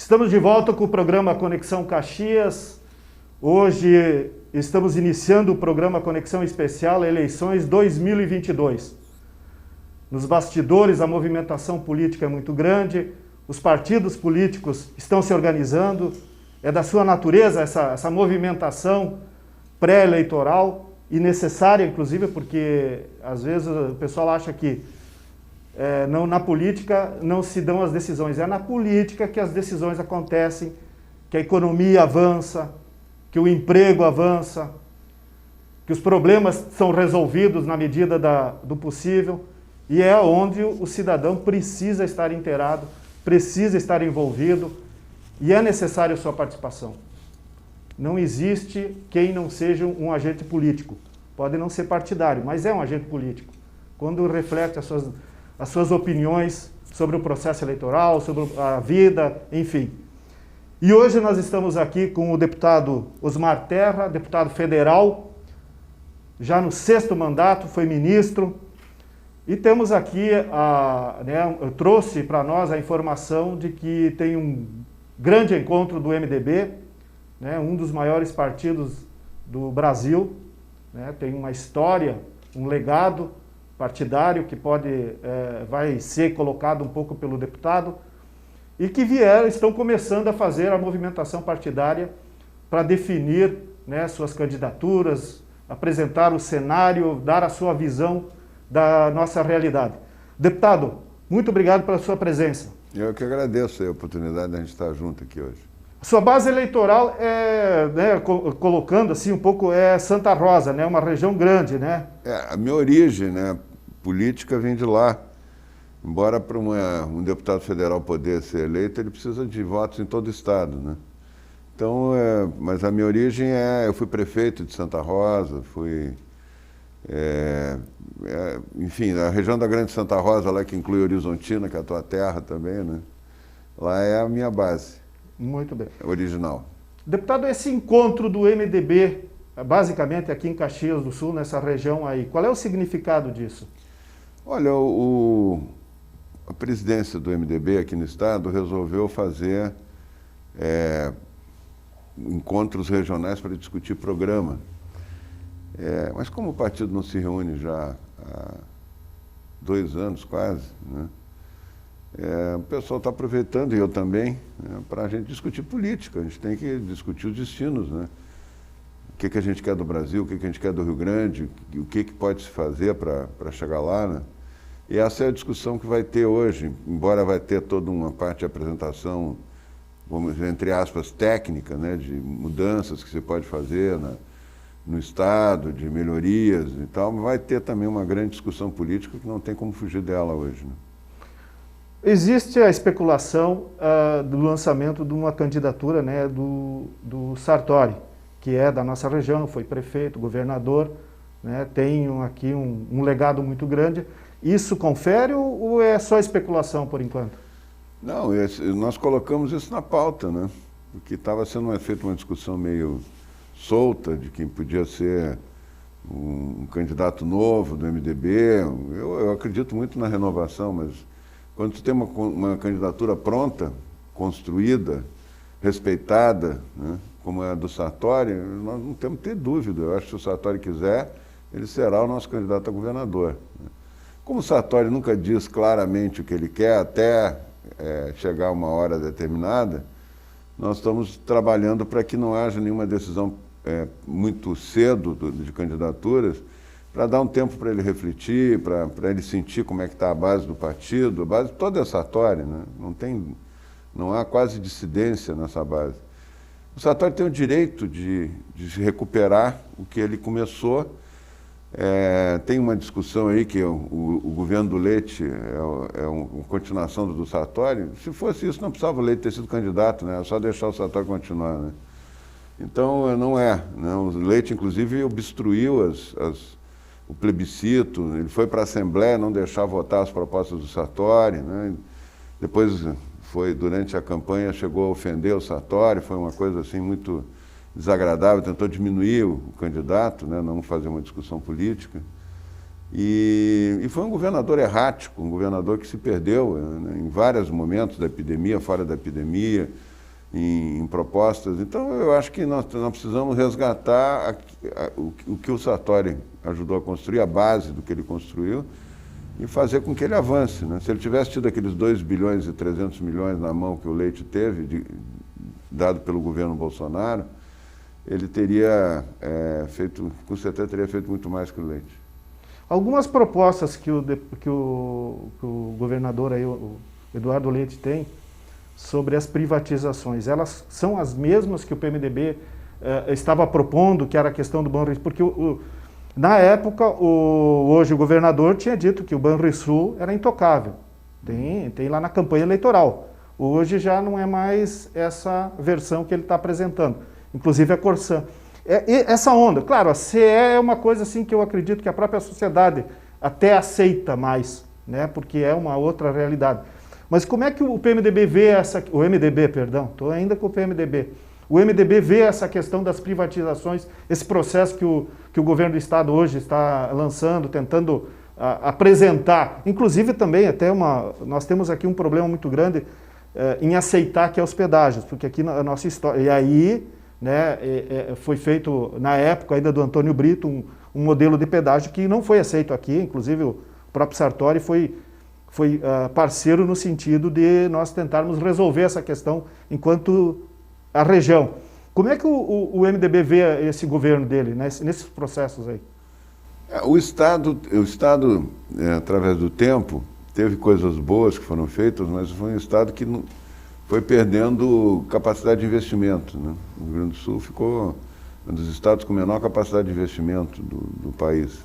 Estamos de volta com o programa Conexão Caxias. Hoje estamos iniciando o programa Conexão Especial Eleições 2022. Nos bastidores, a movimentação política é muito grande, os partidos políticos estão se organizando, é da sua natureza essa movimentação pré-eleitoral e necessária, inclusive, porque às vezes o pessoal acha que na política não se dão as decisões, é na política que as decisões acontecem, que a economia avança, que o emprego avança, que os problemas são resolvidos na medida do possível, e é onde o cidadão precisa estar inteirado, precisa estar envolvido, e é necessária a sua participação. Não existe quem não seja um agente político. Pode não ser partidário, mas é um agente político. Quando reflete as suas opiniões sobre o processo eleitoral, sobre a vida, enfim. E hoje nós estamos aqui com o deputado Osmar Terra, deputado federal, já no 6º mandato, foi ministro, e temos aqui, eu trouxe para nós a informação de que tem um grande encontro do MDB, um dos maiores partidos do Brasil, tem uma história, um legado partidário que vai ser colocado um pouco pelo deputado, e que estão começando a fazer a movimentação partidária para definir suas candidaturas, apresentar o cenário, dar a sua visão da nossa realidade. Deputado, muito obrigado pela sua presença. Eu que agradeço a oportunidade de a gente estar junto aqui hoje. Sua base eleitoral colocando assim um pouco, é Santa Rosa, uma região grande, né? A minha origem, política vem de lá. Embora para um deputado federal poder ser eleito, ele precisa de votos em todo o estado, né? Então, mas a minha origem eu fui prefeito de Santa Rosa, enfim, a região da Grande Santa Rosa, lá que inclui Horizontina, que é a tua terra também, né? Lá é a minha base. Muito bem. Original. Deputado, esse encontro do MDB, basicamente aqui em Caxias do Sul, nessa região aí, qual é o significado disso? Olha, a presidência do MDB aqui no estado resolveu fazer encontros regionais para discutir programa. Mas como o partido não se reúne já há 2 anos quase, né? O pessoal está aproveitando, e eu também, para a gente discutir política. A gente tem que discutir os destinos, né? O que a gente quer do Brasil, o que a gente quer do Rio Grande, o que pode se fazer para chegar lá, né? E essa é a discussão que vai ter hoje, embora vai ter toda uma parte de apresentação, vamos dizer, entre aspas, técnica, né, de mudanças que se pode fazer no Estado, de melhorias e tal, mas vai ter também uma grande discussão política que não tem como fugir dela hoje, né? Existe a especulação do lançamento de uma candidatura, do Sartori, que é da nossa região, foi prefeito, governador, tem aqui um legado muito grande. Isso confere ou é só especulação por enquanto? Não, nós colocamos isso na pauta, né? Porque estava sendo feita uma discussão meio solta de quem podia ser um candidato novo do MDB. Eu acredito muito na renovação, mas quando tu tem uma candidatura pronta, construída, respeitada, né, como é a do Sartori, nós não temos que ter dúvida. Eu acho que se o Sartori quiser, ele será o nosso candidato a governador, né? Como o Sartori nunca diz claramente o que ele quer, até chegar uma hora determinada, nós estamos trabalhando para que não haja nenhuma decisão muito cedo de candidaturas, para dar um tempo para ele refletir, para ele sentir como é que está a base do partido. A base toda é Sartori, né? Não há quase dissidência nessa base. O Sartori tem o direito de se recuperar o que ele começou. Tem uma discussão aí que o governo do Leite é uma continuação do Sartori. Se fosse isso, não precisava o Leite ter sido candidato, né? É só deixar o Sartori continuar, né? Então, não é. O Leite, inclusive, obstruiu o plebiscito, ele foi para a Assembleia não deixar votar as propostas do Sartori, né? Depois, durante a campanha, chegou a ofender o Sartori, foi uma coisa assim muito desagradável, tentou diminuir o candidato, né? Não fazer uma discussão política. E foi um governador errático, um governador que se perdeu, né, em vários momentos da epidemia, fora da epidemia, em propostas. Então, eu acho que nós precisamos resgatar o que o Sartori ajudou a construir, a base do que ele construiu, e fazer com que ele avance, né? Se ele tivesse tido aqueles 2 bilhões e 300 milhões na mão que o Leite teve, dado pelo governo Bolsonaro, ele teria com certeza teria feito muito mais que o Leite. Algumas propostas que o governador aí, o Eduardo Leite, tem sobre as privatizações, elas são as mesmas que o PMDB estava propondo, que era a questão do Banrisul, porque na época hoje o governador tinha dito que o Banrisul era intocável, tem lá na campanha eleitoral. Hoje já não é mais essa versão que ele está apresentando, inclusive a Corsan. Essa onda, claro, a CE é uma coisa assim que eu acredito que a própria sociedade até aceita mais, né, porque é uma outra realidade. Mas como é que o PMDB vê o MDB, perdão, estou ainda com o PMDB. O MDB vê essa questão das privatizações, esse processo que o governo do Estado hoje está lançando, tentando apresentar. Inclusive também nós temos aqui um problema muito grande em aceitar que é hospedagens, porque aqui na nossa história, e aí, né, foi feito na época ainda do Antônio Brito um modelo de pedágio que não foi aceito aqui, inclusive o próprio Sartori foi parceiro no sentido de nós tentarmos resolver essa questão enquanto a região. Como é que o MDB vê esse governo dele, né, nesses processos aí? O Estado, através do tempo, teve coisas boas que foram feitas, mas foi um Estado que foi perdendo capacidade de investimento, né? O Rio Grande do Sul ficou um dos estados com menor capacidade de investimento do país.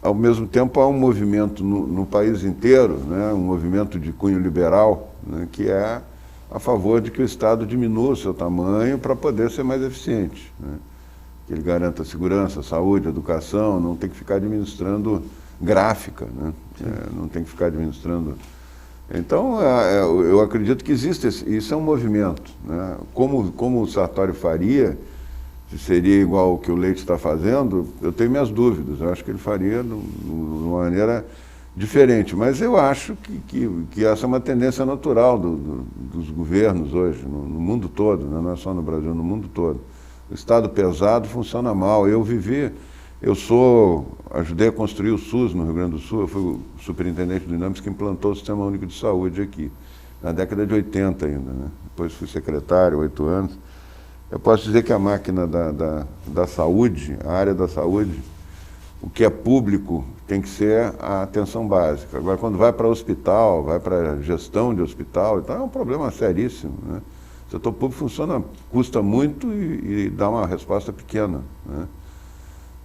Ao mesmo tempo, há um movimento no país inteiro, né, um movimento de cunho liberal, né, que é a favor de que o Estado diminua o seu tamanho para poder ser mais eficiente, né? Que ele garanta segurança, saúde, educação, não tem que ficar administrando gráfica, né? Não tem que ficar administrando... Então, eu acredito que existe isso é um movimento, né? Como o Sartori faria, se seria igual ao que o Leite está fazendo, eu tenho minhas dúvidas. Eu acho que ele faria de uma maneira diferente. Mas eu acho que essa é uma tendência natural dos governos hoje, no mundo todo, né? Não é só no Brasil, no mundo todo. O Estado pesado funciona mal. Ajudei a construir o SUS no Rio Grande do Sul, eu fui o superintendente do INAMPS que implantou o Sistema Único de Saúde aqui, na década de 80 ainda, né? Depois fui secretário, 8 anos. Eu posso dizer que a máquina da saúde, a área da saúde, o que é público tem que ser a atenção básica. Agora, quando vai para hospital, vai para gestão de hospital, então é um problema seríssimo, né? O setor público custa muito e dá uma resposta pequena, né?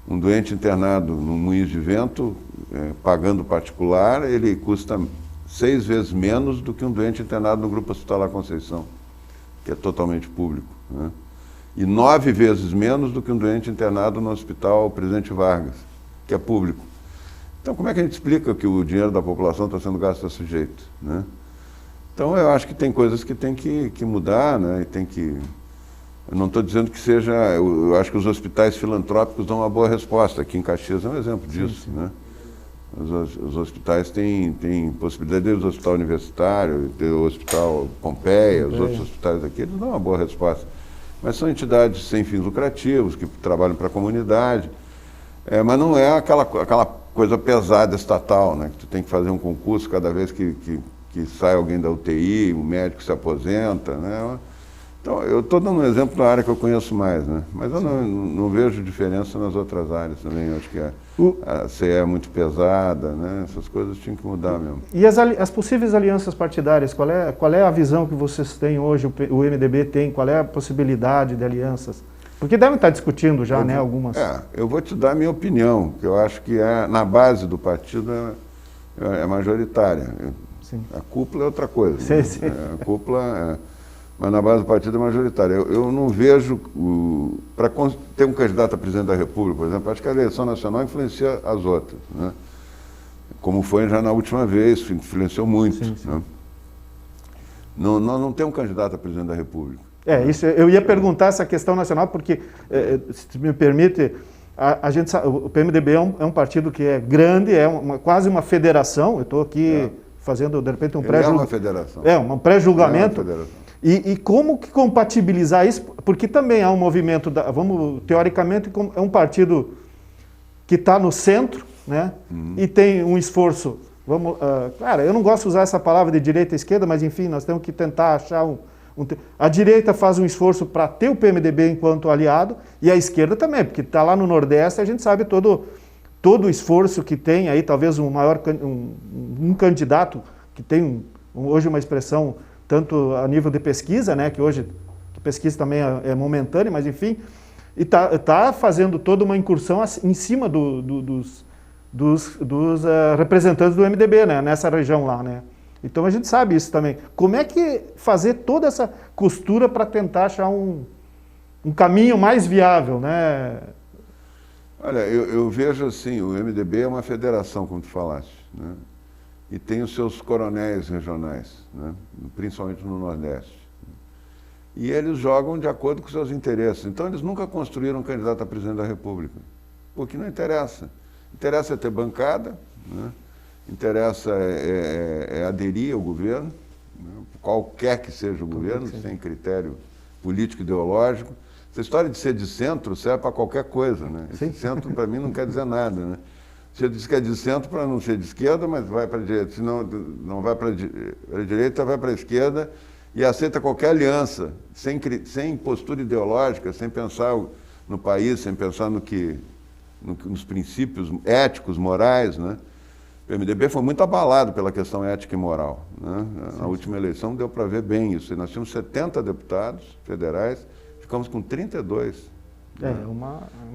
Um doente internado no Moinhos de Vento, pagando particular, ele custa 6 vezes menos do que um doente internado no Grupo Hospitalar Conceição, que é totalmente público, né? E 9 vezes menos do que um doente internado no Hospital Presidente Vargas, que é público. Então, como é que a gente explica que o dinheiro da população está sendo gasto desse jeito, né? Então, eu acho que tem coisas que tem que mudar, né? Eu não estou dizendo que seja... Eu acho que os hospitais filantrópicos dão uma boa resposta. Aqui em Caxias é um exemplo disso, sim. Né? Os hospitais têm possibilidade de ter o hospital universitário, ter o hospital Pompeia, os outros hospitais aqui, eles dão uma boa resposta. Mas são entidades sem fins lucrativos, que trabalham para a comunidade. Mas não é aquela coisa pesada estatal, né? Que tu tem que fazer um concurso cada vez que sai alguém da UTI, um médico se aposenta, né? Então, eu estou dando um exemplo da área que eu conheço mais, né? Mas eu não vejo diferença nas outras áreas também. Eu acho que a CE é muito pesada, né? Essas coisas tinham que mudar mesmo. E as possíveis alianças partidárias, qual é a visão que vocês têm hoje, o MDB tem, qual é a possibilidade de alianças? Porque devem estar discutindo já, né, algumas. Eu vou te dar a minha opinião, que eu acho que na base do partido é majoritária. Sim. A cúpula é outra coisa. Sim, né? sim. A cúpula mas na base do partido é majoritária. Eu não vejo, para ter um candidato a presidente da República, por exemplo, acho que a eleição nacional influencia as outras, né? Como foi já na última vez, influenciou muito. Sim, sim. Né? Não tem um candidato a presidente da República. Isso, eu ia perguntar essa questão nacional, porque, se me permite, a gente sabe, o PMDB é um partido que é grande, quase uma federação. Eu estou aqui fazendo, de repente, um pré-julgamento. É uma federação. Um pré-julgamento. E como que compatibilizar isso? Porque também há um movimento, teoricamente, é um partido que está no centro, né? E tem um esforço, cara, eu não gosto de usar essa palavra de direita e esquerda, mas enfim, nós temos que tentar achar a direita faz um esforço para ter o PMDB enquanto aliado, e a esquerda também, porque está lá no Nordeste, a gente sabe todo o esforço que tem aí, talvez um candidato que tem hoje uma expressão tanto a nível de pesquisa, né, que hoje a pesquisa também é momentânea, mas enfim, e tá fazendo toda uma incursão em cima dos representantes do MDB, né, nessa região lá, né. Então a gente sabe isso também. Como é que fazer toda essa costura para tentar achar um caminho mais viável, né? Olha, eu vejo assim, o MDB é uma federação, como tu falaste, né? E tem os seus coronéis regionais, né? Principalmente no Nordeste. E eles jogam de acordo com seus interesses. Então eles nunca construíram um candidato a presidente da República, porque não interessa. Interessa é ter bancada, né? Interessa aderir ao governo, né? Qualquer que seja o governo, sem critério político ideológico. Essa história de ser de centro serve para qualquer coisa, né? Esse centro, para mim, não quer dizer nada, né? Você diz que é de centro para não ser de esquerda, mas vai para a direita. Se não vai para a direita, vai para a esquerda e aceita qualquer aliança, sem postura ideológica, sem pensar no país, sem pensar nos princípios éticos, morais, né? O MDB foi muito abalado pela questão ética e moral, né? Na última eleição deu para ver bem isso. Nós tínhamos 70 deputados federais, ficamos com 32.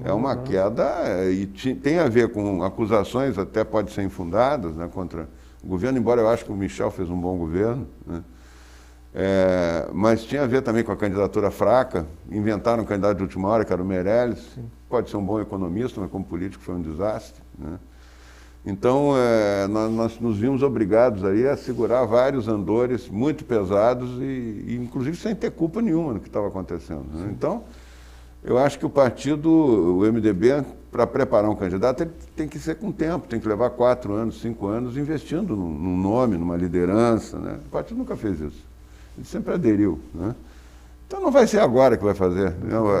É uma queda e tem a ver com acusações, até pode ser infundadas, né, contra o governo, embora eu acho que o Michel fez um bom governo, né? Mas tinha a ver também com a candidatura fraca. Inventaram um candidato de última hora, que era o Meirelles. Pode ser um bom economista, mas como político foi um desastre, né? Então, nós nos vimos obrigados aí a segurar vários andores muito pesados e inclusive sem ter culpa nenhuma no que estava acontecendo, né? Então, eu acho que o MDB, para preparar um candidato, ele tem que ser com tempo, tem que levar 4 anos, 5 anos investindo num nome, numa liderança, né? O partido nunca fez isso. Ele sempre aderiu, né? Então não vai ser agora que vai fazer.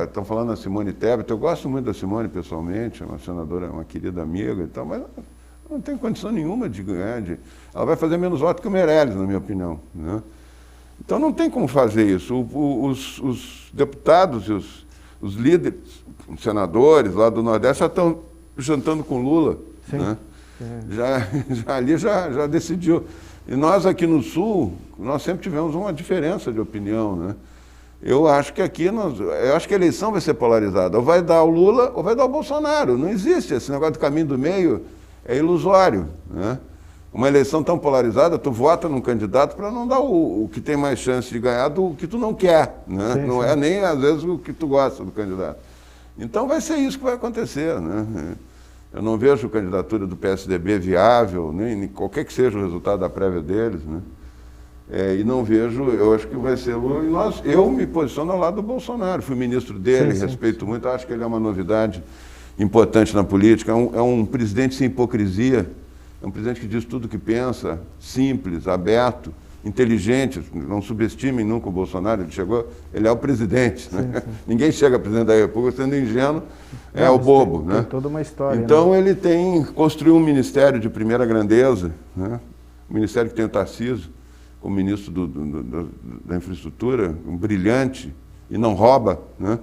Estão falando da Simone Tebet, eu gosto muito da Simone pessoalmente, é uma senadora, uma querida amiga e tal, mas não tem condição nenhuma de ganhar. Ela vai fazer menos voto que o Meirelles, na minha opinião, né? Então não tem como fazer isso. Os deputados e os líderes, os senadores lá do Nordeste já estão jantando com Lula, né? Já decidiu. E nós aqui no Sul, nós sempre tivemos uma diferença de opinião, né? Eu acho que aqui, eu acho que a eleição vai ser polarizada. Ou vai dar o Lula ou vai dar o Bolsonaro. Não existe esse negócio do caminho do meio, é ilusório, né? Uma eleição tão polarizada, tu vota num candidato para não dar o que tem mais chance de ganhar do que tu não quer, né? Não é nem, às vezes, o que tu gosta do candidato. Então vai ser isso que vai acontecer, né? Eu não vejo a candidatura do PSDB viável, nem qualquer que seja o resultado da prévia deles, né? E não vejo, eu acho que vai ser Lula. Eu me posiciono ao lado do Bolsonaro, fui ministro dele, respeito muito, acho que ele é uma novidade importante na política, é um presidente sem hipocrisia, é um presidente que diz tudo o que pensa, simples, aberto, inteligente, não subestimem nunca o Bolsonaro, ele é o presidente, né? Ninguém chega a presidente da República sendo ingênuo, é o bobo, né? Tem toda uma história. Então ele construiu um ministério de primeira grandeza, né? Um ministério que tem o Tarcísio como ministro da infraestrutura, um brilhante e não rouba, né?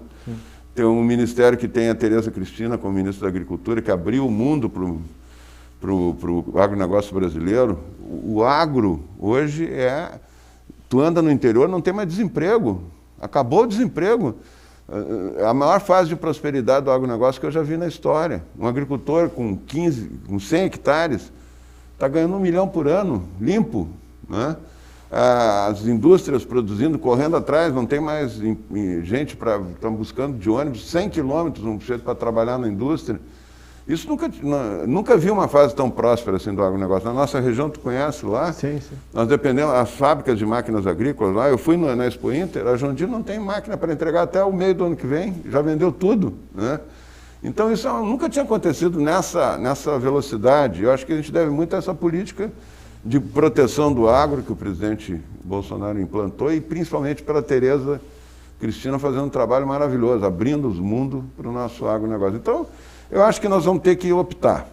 Tem um ministério que tem a Tereza Cristina como ministra da Agricultura, que abriu o mundo para o agronegócio brasileiro. O agro hoje tu anda no interior, não tem mais desemprego, acabou o desemprego. A maior fase de prosperidade do agronegócio que eu já vi na história. Um agricultor com 100 hectares está ganhando 1 milhão por ano, limpo, né? As indústrias produzindo, correndo atrás, não tem mais gente estão buscando de ônibus 100 quilômetros para trabalhar na indústria. Isso nunca vi uma fase tão próspera assim do agronegócio. Na nossa região, tu conhece lá? Sim. Nós dependemos, as fábricas de máquinas agrícolas lá, eu fui na Expo Inter, a João Dino não tem máquina para entregar até o meio do ano que vem, já vendeu tudo, né? Então isso nunca tinha acontecido nessa velocidade. Eu acho que a gente deve muito a essa política de proteção do agro que o presidente Bolsonaro implantou e principalmente pela Tereza Cristina fazendo um trabalho maravilhoso, abrindo os mundos para o nosso agronegócio. Então, eu acho que nós vamos ter que optar.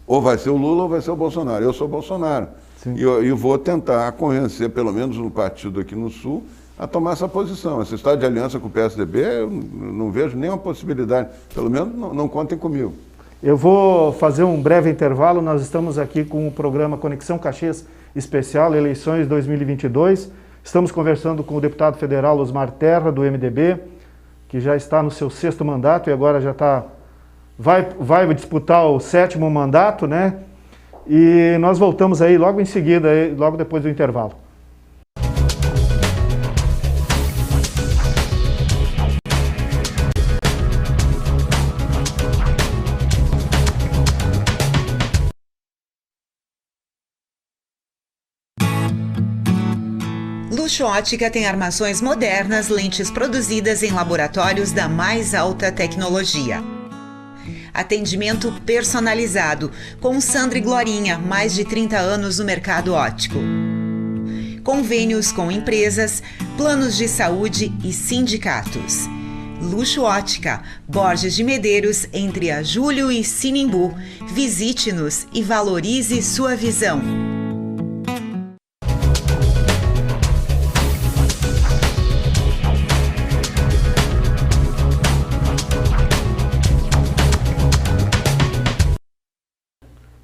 Ou vai ser o Lula ou vai ser o Bolsonaro. Eu sou Bolsonaro. E eu vou tentar convencer, pelo menos um partido aqui no Sul, a tomar essa posição. Essa história de aliança com o PSDB, eu não vejo nenhuma possibilidade. Pelo menos não contem comigo. Eu vou fazer um breve intervalo. Nós estamos aqui com o programa Conexão Caxias Especial, eleições 2022. Estamos conversando com o deputado federal Osmar Terra, do MDB, que já está no seu 6º mandato e agora já vai disputar o 7º mandato, né? E nós voltamos aí logo em seguida, logo depois do intervalo. Luxo Ótica tem armações modernas, lentes produzidas em laboratórios da mais alta tecnologia. Atendimento personalizado, com Sandra e Glorinha, mais de 30 anos no mercado óptico. Convênios com empresas, planos de saúde e sindicatos. Luxo Ótica, Borges de Medeiros, entre a Júlio e Sinimbu. Visite-nos e valorize sua visão.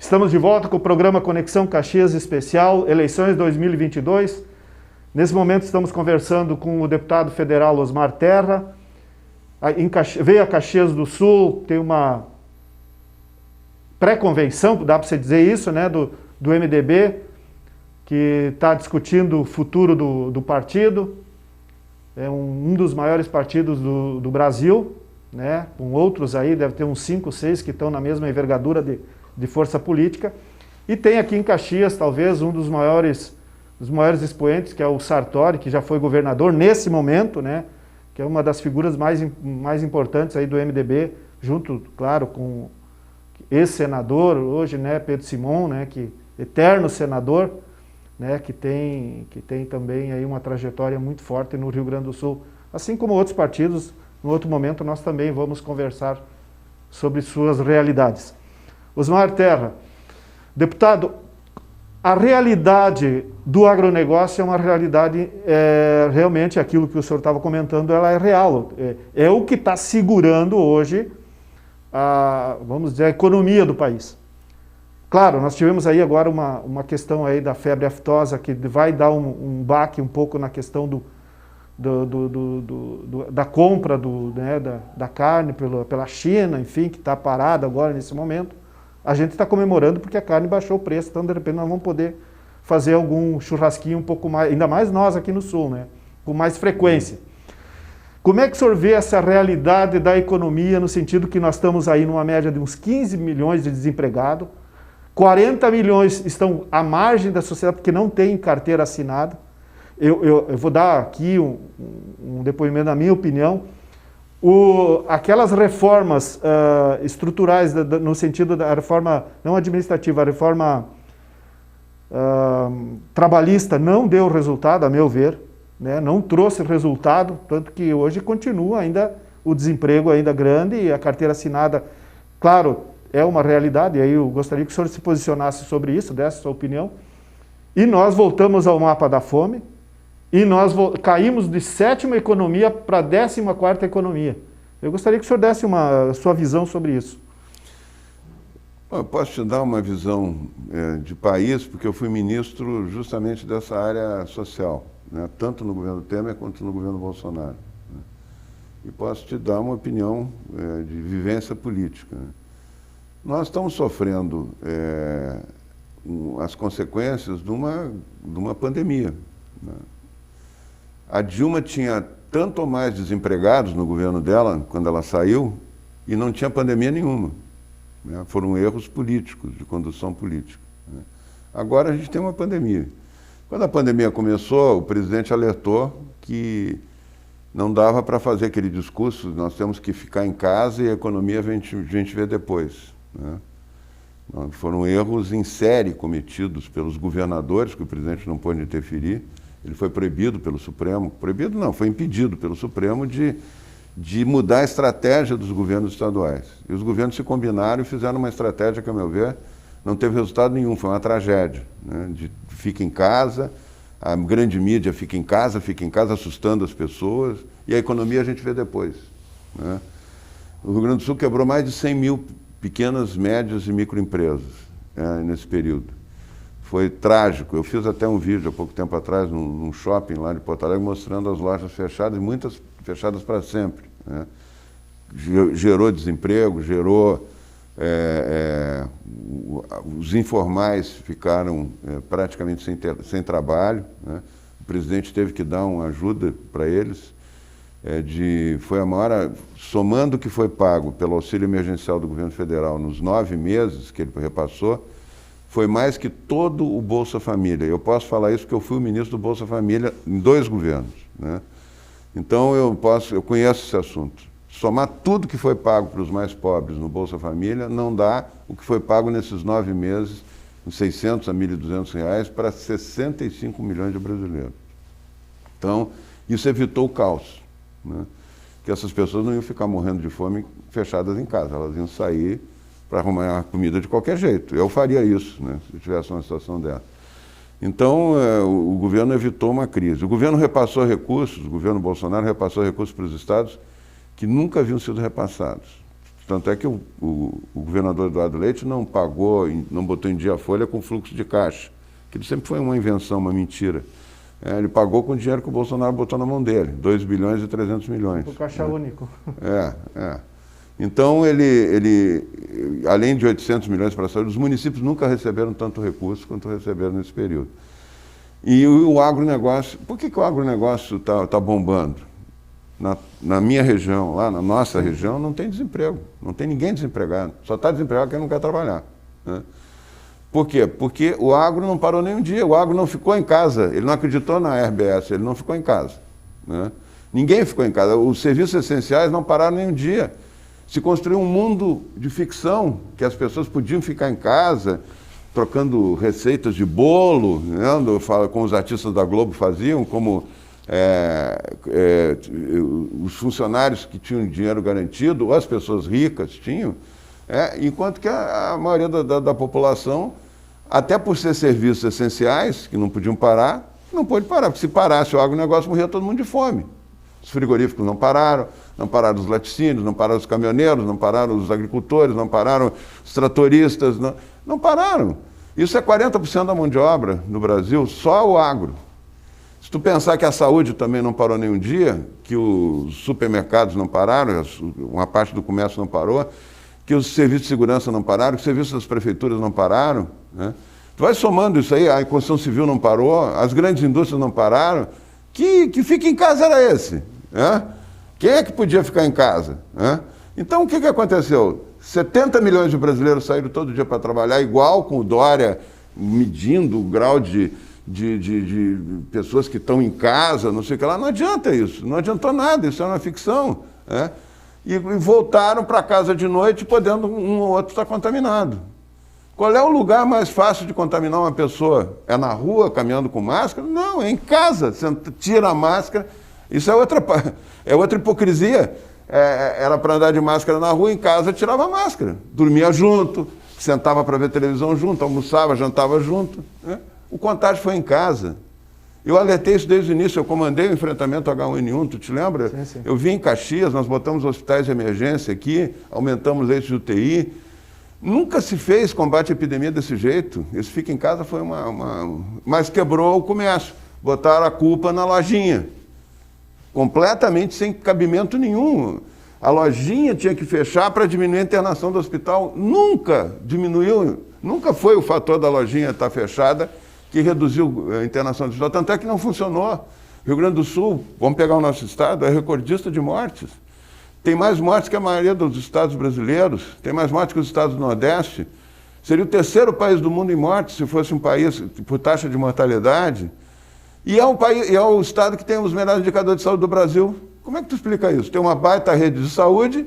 Estamos de volta com o programa Conexão Caxias Especial, eleições 2022. Nesse momento estamos conversando com o deputado federal Osmar Terra. Veio a Caxias do Sul, tem uma pré-convenção, dá para você dizer isso, né, do MDB, que está discutindo o futuro do partido. É um dos maiores partidos do Brasil, né, com outros aí, deve ter uns 5, 6 que estão na mesma envergadura de força política, e tem aqui em Caxias, talvez, um dos maiores expoentes, que é o Sartori, que já foi governador nesse momento, né, que é uma das figuras mais importantes aí do MDB, junto, claro, com ex-senador, hoje, né, Pedro Simon, né, eterno senador, né, que tem também aí uma trajetória muito forte no Rio Grande do Sul, assim como outros partidos. No outro momento nós também vamos conversar sobre suas realidades. Osmar Terra, deputado, a realidade do agronegócio é uma realidade, realmente aquilo que o senhor estava comentando, ela é real. É o que está segurando hoje, vamos dizer, a economia do país. Claro, nós tivemos aí agora uma questão aí da febre aftosa que vai dar um baque um pouco na questão da compra da carne pela China, enfim, que está parada agora nesse momento. A gente está comemorando porque a carne baixou o preço, então de repente nós vamos poder fazer algum churrasquinho um pouco mais, ainda mais nós aqui no Sul, né, com mais frequência. Como é que o senhor vê essa realidade da economia, no sentido que nós estamos aí numa média de uns 15 milhões de desempregados, 40 milhões estão à margem da sociedade porque não tem carteira assinada. Eu vou dar aqui um depoimento da minha opinião. Aquelas reformas estruturais, no sentido da reforma, não administrativa, a reforma trabalhista não deu resultado, a meu ver, né? Não trouxe resultado, tanto que hoje continua ainda o desemprego ainda grande e a carteira assinada, claro, é uma realidade, e aí eu gostaria que o senhor se posicionasse sobre isso, desse a sua opinião. E nós voltamos ao mapa da fome, e nós caímos de 7ª economia para a 14ª economia. Eu gostaria que o senhor desse sua visão sobre isso. Eu posso te dar uma visão de país, porque eu fui ministro justamente dessa área social, né, tanto no governo Temer quanto no governo Bolsonaro. Né, e posso te dar uma opinião de vivência política. Né. Nós estamos sofrendo as consequências de uma pandemia. Né. A Dilma tinha tanto ou mais desempregados no governo dela, quando ela saiu, e não tinha pandemia nenhuma. Né? Foram erros políticos, de condução política. Né? Agora a gente tem uma pandemia. Quando a pandemia começou, o presidente alertou que não dava para fazer aquele discurso, nós temos que ficar em casa e a economia a gente vê depois. Né? Foram erros em série cometidos pelos governadores, que o presidente não pôde interferir. Ele foi proibido pelo Supremo, proibido não, foi impedido pelo Supremo de mudar a estratégia dos governos estaduais. E os governos se combinaram e fizeram uma estratégia que, a meu ver, não teve resultado nenhum, foi uma tragédia, né? De fica em casa, a grande mídia fica em casa, assustando as pessoas, e a economia a gente vê depois, né? O Rio Grande do Sul quebrou mais de 100 mil pequenas, médias e microempresas nesse período. Foi trágico. Eu fiz até um vídeo há pouco tempo atrás, num shopping lá de Porto Alegre, mostrando as lojas fechadas, e muitas fechadas para sempre, né? Gerou desemprego, gerou... os informais ficaram praticamente sem trabalho, né? O presidente teve que dar uma ajuda para eles. Foi a maior, somando o que foi pago pelo auxílio emergencial do governo federal nos 9 meses que ele repassou, foi mais que todo o Bolsa Família. Eu posso falar isso porque eu fui o ministro do Bolsa Família em 2 governos, né? Então eu conheço esse assunto. Somar tudo que foi pago para os mais pobres no Bolsa Família não dá o que foi pago nesses 9 meses, de 600 a 1.200 reais, para 65 milhões de brasileiros. Então, isso evitou o caos, né? Que essas pessoas não iam ficar morrendo de fome fechadas em casa, elas iam sair para arrumar comida de qualquer jeito. Eu faria isso, né, se tivesse uma situação dessa. Então, o governo evitou uma crise. O governo repassou recursos, o governo Bolsonaro repassou recursos para os estados que nunca haviam sido repassados. Tanto é que o governador Eduardo Leite não pagou, não botou em dia a folha com fluxo de caixa, que sempre foi uma invenção, uma mentira. Ele pagou com o dinheiro que o Bolsonaro botou na mão dele, 2 bilhões e 300 milhões. O caixa único. Então, ele, além de 800 milhões para a saúde, os municípios nunca receberam tanto recurso quanto receberam nesse período. E o agronegócio, por que o agronegócio está bombando? Na minha região, lá na nossa região, não tem desemprego, não tem ninguém desempregado. Só está desempregado quem não quer trabalhar, né? Por quê? Porque o agro não parou nem um dia, o agro não ficou em casa, ele não acreditou na RBS, ele não ficou em casa, né? Ninguém ficou em casa, os serviços essenciais não pararam nem um dia. Se construiu um mundo de ficção, que as pessoas podiam ficar em casa, trocando receitas de bolo, né? Como os artistas da Globo faziam, como os funcionários que tinham dinheiro garantido, ou as pessoas ricas tinham, enquanto que a maioria da população, até por ser serviços essenciais, que não podiam parar, não pôde parar, porque se parasse o agronegócio, morria todo mundo de fome. Os frigoríficos não pararam os laticínios, não pararam os caminhoneiros, não pararam os agricultores, não pararam os tratoristas, não pararam. Isso é 40% da mão de obra no Brasil, só o agro. Se tu pensar que a saúde também não parou nenhum dia, que os supermercados não pararam, uma parte do comércio não parou, que os serviços de segurança não pararam, que os serviços das prefeituras não pararam, né? Tu vai somando isso aí, a construção civil não parou, as grandes indústrias não pararam, que fica em casa era esse, né? Quem é que podia ficar em casa, né? Então o que aconteceu? 70 milhões de brasileiros saíram todo dia para trabalhar, igual com o Dória, medindo o grau de pessoas que estão em casa, não sei o que lá. Não adianta isso, não adiantou nada, isso é uma ficção, né? E voltaram para casa de noite, podendo um ou outro estar contaminado. Qual é o lugar mais fácil de contaminar uma pessoa? É na rua, caminhando com máscara? Não, é em casa. Você tira a máscara. Isso é outra hipocrisia. Era para andar de máscara na rua, em casa tirava a máscara. Dormia junto, sentava para ver televisão junto, almoçava, jantava junto, né? O contágio foi em casa. Eu alertei isso desde o início, eu comandei o enfrentamento H1N1, tu te lembra? Sim, sim. Eu vim em Caxias, nós botamos hospitais de emergência aqui, aumentamos leitos de UTI. Nunca se fez combate à epidemia desse jeito. Esse fica em casa foi mas quebrou o comércio. Botaram a culpa na lojinha. Completamente sem cabimento nenhum. A lojinha tinha que fechar para diminuir a internação do hospital. Nunca diminuiu, nunca foi o fator da lojinha estar fechada que reduziu a internação do hospital. Tanto é que não funcionou. Rio Grande do Sul, vamos pegar o nosso estado, é recordista de mortes. Tem mais mortes que a maioria dos estados brasileiros, tem mais mortes que os estados do Nordeste. Seria o 3º país do mundo em mortes, se fosse um país por taxa de mortalidade. E é o estado que tem os melhores indicadores de saúde do Brasil. Como é que tu explica isso? Tem uma baita rede de saúde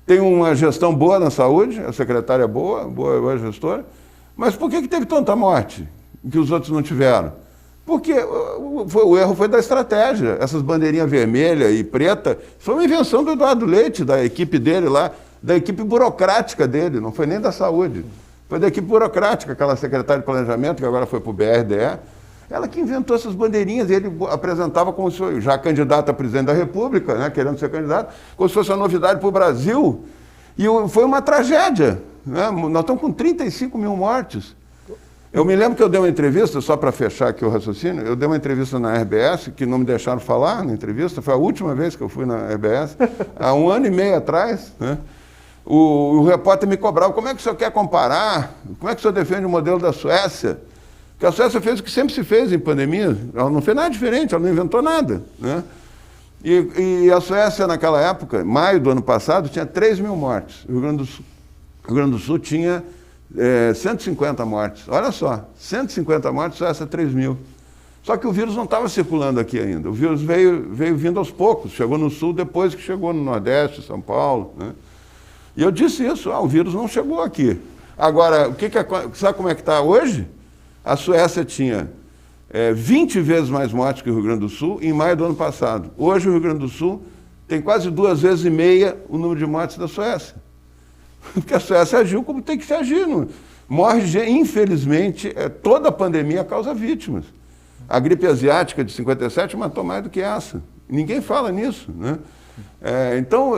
tem uma gestão boa na saúde, a secretária é boa gestora, mas por que teve tanta morte que os outros não tiveram? Porque o erro foi da estratégia. Essas bandeirinhas vermelha e preta foi uma invenção do Eduardo Leite, da equipe dele lá, da equipe burocrática dele, não foi nem da saúde. Foi da equipe burocrática, aquela secretária de planejamento, que agora foi para o BRDE, ela que inventou essas bandeirinhas, e ele apresentava como se fosse, já candidato a presidente da República, né, querendo ser candidato, como se fosse uma novidade para o Brasil. E foi uma tragédia. Né? Nós estamos com 35 mil mortes. Eu me lembro que eu dei uma entrevista, só para fechar aqui o raciocínio, eu dei uma entrevista na RBS, que não me deixaram falar na entrevista, foi a última vez que eu fui na RBS, há 1 ano e meio atrás, né? O repórter me cobrava, como é que o senhor quer comparar? Como é que o senhor defende o modelo da Suécia? Porque a Suécia fez o que sempre se fez em pandemia, ela não fez nada diferente, ela não inventou nada, né? E a Suécia, naquela época, maio do ano passado, tinha 3 mil mortes. O Rio Grande do Sul tinha 150 mortes. Olha só, 150 mortes, Suécia 3 mil. Só que o vírus não estava circulando aqui ainda. O vírus veio vindo aos poucos. Chegou no Sul depois que chegou no Nordeste, São Paulo, né? E eu disse isso, o vírus não chegou aqui. Agora, sabe como é que está hoje? A Suécia tinha 20 vezes mais mortes que o Rio Grande do Sul em maio do ano passado. Hoje o Rio Grande do Sul tem quase 2 vezes e meia o número de mortes da Suécia. Porque a Suécia agiu como tem que se agir. Não? Morre, infelizmente, toda a pandemia causa vítimas. A gripe asiática de 57 matou mais do que essa. Ninguém fala nisso, né? Então,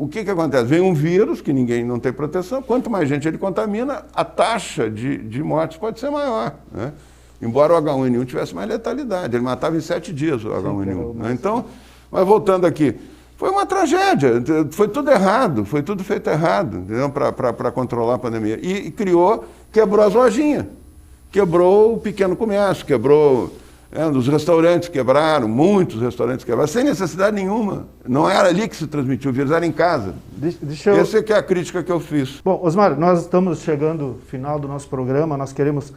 o que acontece? Vem um vírus que ninguém não tem proteção, quanto mais gente ele contamina, a taxa de mortes pode ser maior, né? Embora o H1N1 tivesse mais letalidade, ele matava em 7 dias o H1N1. Né? Então, mas voltando aqui, foi uma tragédia, foi tudo errado, foi tudo feito errado para controlar a pandemia. E quebrou as lojinhas, quebrou o pequeno comércio, quebrou... os restaurantes quebraram, muitos restaurantes quebraram, sem necessidade nenhuma. Não era ali que se transmitiu o vírus, era em casa. Essa é que é a crítica que eu fiz. Bom, Osmar, nós estamos chegando ao final do nosso programa, nós queremos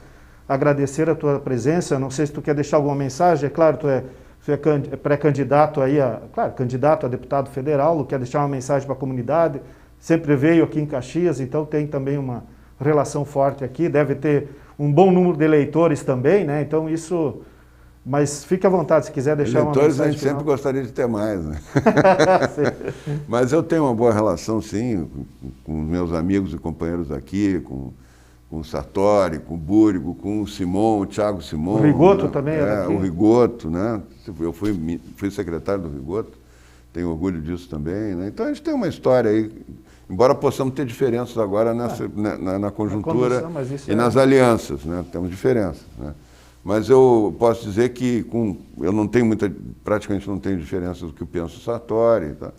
agradecer a tua presença. Não sei se tu quer deixar alguma mensagem, é claro, tu é pré-candidato aí, candidato a deputado federal, quer deixar uma mensagem para a comunidade, sempre veio aqui em Caxias, então tem também uma relação forte aqui, deve ter um bom número de eleitores também, né? Então isso... Mas fique à vontade, se quiser deixar uma mensagem. A gente final. sempre gostaria de ter mais, né? Mas eu tenho uma boa relação, sim, com meus amigos e companheiros aqui, com o Sartori, com o Búrigo, com o Simon, o Thiago Simon. O Rigoto, né? Também era aqui. O Rigoto, né? Eu fui secretário do Rigoto, tenho orgulho disso também, né? Então a gente tem uma história aí, embora possamos ter diferenças agora na conjuntura e nas alianças, né? Temos diferenças, né? Mas eu posso dizer que eu não tenho praticamente não tenho diferença do que eu penso do Sartori. Tá?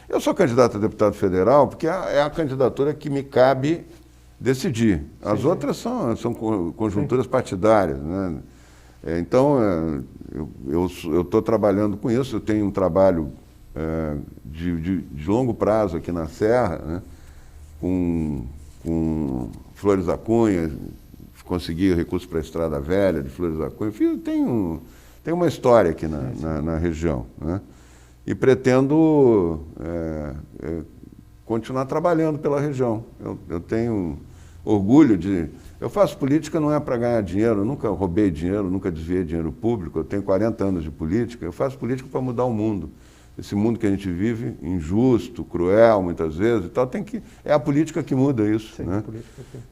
Eu sou candidato a deputado federal porque é a candidatura que me cabe decidir. As outras são conjunturas partidárias, né? Então, eu estou trabalhando com isso, eu tenho um trabalho de longo prazo aqui na Serra, né? com Flores da Cunha, consegui recurso para a Estrada Velha de Flores da Cunha. Tem uma história aqui na região, né? E pretendo continuar trabalhando pela região. Eu tenho orgulho de... Eu faço política não é para ganhar dinheiro, eu nunca roubei dinheiro, nunca desviei dinheiro público, eu tenho 40 anos de política, eu faço política para mudar o mundo. Esse mundo que a gente vive, injusto, cruel, muitas vezes, e tal, é a política que muda isso. Sim, né?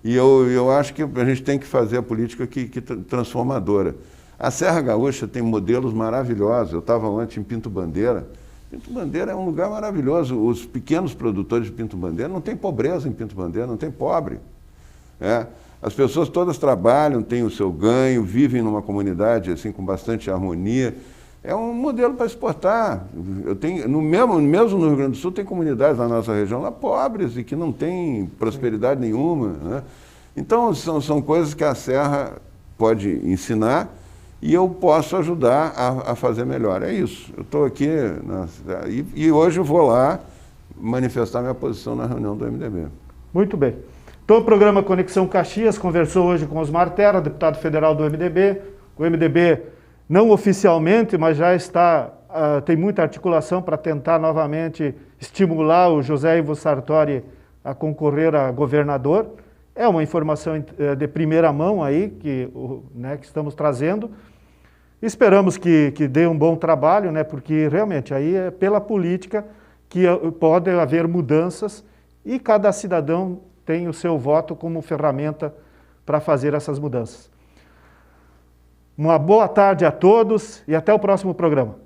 E eu acho que a gente tem que fazer a política transformadora. A Serra Gaúcha tem modelos maravilhosos. Eu estava ontem em Pinto Bandeira. Pinto Bandeira é um lugar maravilhoso. Os pequenos produtores de Pinto Bandeira, não tem pobreza em Pinto Bandeira, não tem pobre. As pessoas todas trabalham, têm o seu ganho, vivem numa comunidade assim, com bastante harmonia. É um modelo para exportar. Mesmo no Rio Grande do Sul, tem comunidades na nossa região lá pobres e que não têm prosperidade nenhuma, né? Então, são coisas que a Serra pode ensinar e eu posso ajudar a fazer melhor. É isso. Eu estou aqui e hoje eu vou lá manifestar minha posição na reunião do MDB. Muito bem. Então, o programa Conexão Caxias conversou hoje com Osmar Terra, deputado federal do MDB. O MDB... não oficialmente, mas já está tem muita articulação para tentar novamente estimular o José Ivo Sartori a concorrer a governador. É uma informação de primeira mão aí que estamos trazendo. Esperamos que dê um bom trabalho, né, porque realmente aí é pela política que pode haver mudanças e cada cidadão tem o seu voto como ferramenta para fazer essas mudanças. Uma boa tarde a todos e até o próximo programa.